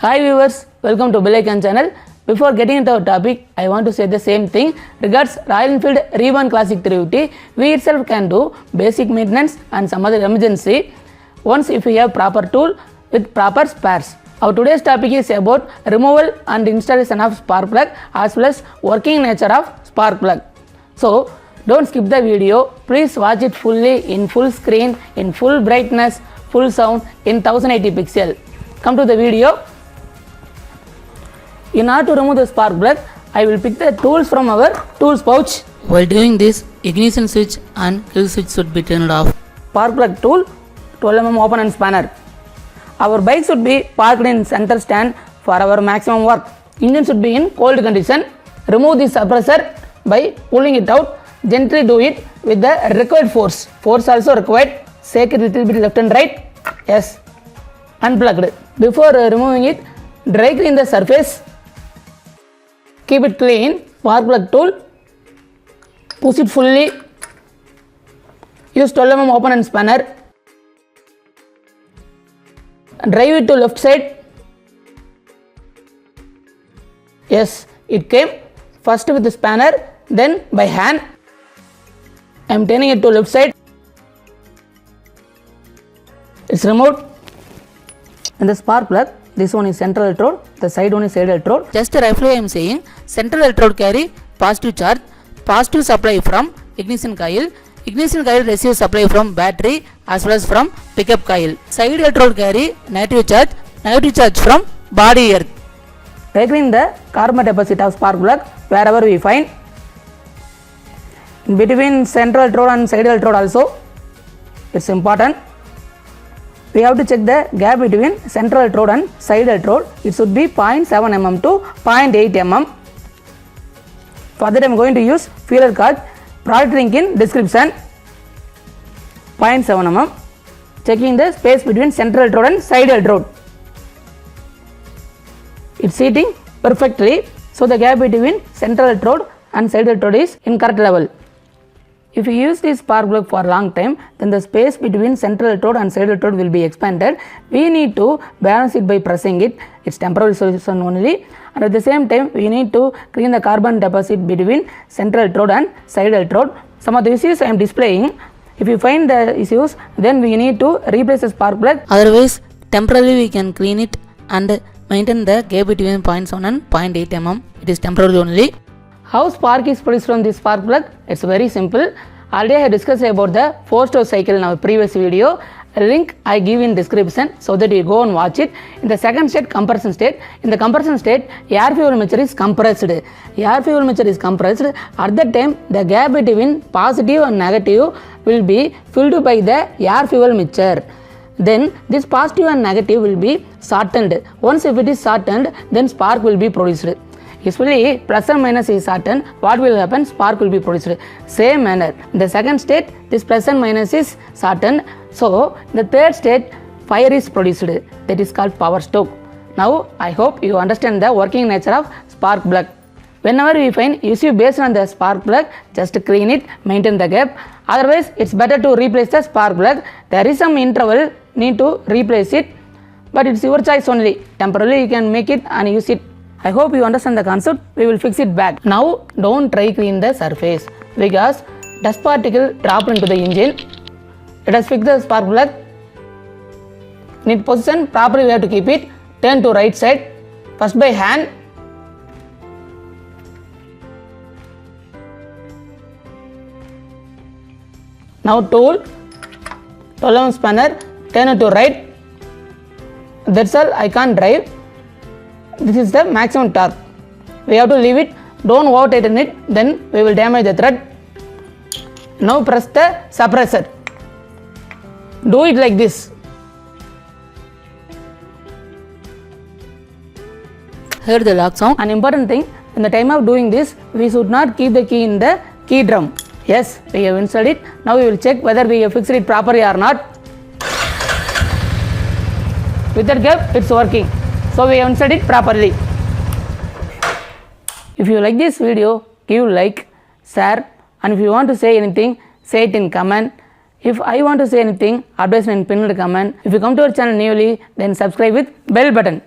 Hi viewers, welcome to Bell Icon channel. Before getting into our topic, I want to say the same thing. Regards Royal Enfield Reborn Classic 350, we itself can do basic maintenance and some other emergency once if we have proper tool with proper spares. Our today's topic is about removal and installation of spark plug as well as working nature of spark plug. So don't skip the video. Please watch it fully in full screen, in full brightness, full sound in 1080 pixel. Come to the video. In order to remove the spark plug, I will pick the tools from our tools pouch. While doing this, ignition switch and kill switch should be turned off. Spark plug tool, 12 mm open and spanner. Our bike should be parked in center stand for our maximum work. Engine should be in cold condition. Remove the suppressor by pulling it out. Gently do it with the required force. Force also required. Shake it a little bit left and right. Yes. Unplugged. Before removing it, dry clean the surface. Keep it clean. Spark plug tool. Push it fully. Use 12 mm open and spanner. Drive it to left side. Yes, it came first with the spanner, then by hand. I am turning it to left side. It's removed. And the spark plug, this one is central electrode, the side one is side electrode. Just roughly I am saying, central electrode carry positive charge, positive supply from ignition coil. Ignition coil receives supply from battery as well as from pickup coil. Side electrode carry negative charge from body earth. Regarding the carbon deposit of spark plug wherever we find. In between central electrode and side electrode also, it's important. We have to check the gap between central electrode and side electrode. It should be 0.7 mm to 0.8 mm. For that I am going to use feeler card. Product link in description. 0.7 mm. Checking the space between central electrode and side electrode. It's seating perfectly. So the gap between central electrode and side electrode is in correct level. If you use this spark plug for a long time, then the space between central electrode and side electrode will be expanded. We need to balance it by pressing it. It's temporary solution only. And at the same time, we need to clean the carbon deposit between central electrode and side electrode. Some of the issues I am displaying. If you find the issues, then we need to replace the spark plug. Otherwise, temporarily we can clean it and maintain the gap between 0.7 and 0.8 mm. It is temporary only. How spark is produced from this spark plug? It's very simple. Already I have discussed about the 4-stage cycle in our previous video. A link I give in description so that you go and watch it. In the second state, compression state. In the compression state, air fuel mixture is compressed. Air fuel mixture is compressed. At that time, the gap between positive and negative will be filled by the air fuel mixture. Then this positive and negative will be shortened. Once if it is shortened, then spark will be produced. Usually plus and minus is shortened, what will happen? Spark will be produced. Same manner. In the second state, this plus and minus is shortened. So in the third state, fire is produced. That is called power stoke. Now I hope you understand the working nature of spark plug. Whenever we find issue based on the spark plug, just clean it, maintain the gap. Otherwise, it's better to replace the spark plug. There is some interval, need to replace it, but it's your choice only. Temporarily you can make it and use it. I hope you understand the concept. We will fix it back. Now don't try clean the surface because dust particle dropped into the engine. Let us fix the spark plug. Need position properly, we have to keep it. Turn to right side. First by hand. Now tool, 12 mm spanner, turn it to right. That's all, I can't drive. This is the maximum torque. We have to leave it. Don't over tighten it, then we will damage the thread. Now press the suppressor. Do it like this. Heard the lock sound. An important thing, in the time of doing this, we should not keep the key in the key drum. Yes, we have installed it. Now we will check whether we have fixed it properly or not. With that gap, it's working. So we have installed it properly. If you like this video, give like, share, and if you want to say anything, say it in comment. If I want to say anything, advise in pinned comment. If you come to our channel newly, then subscribe with bell button.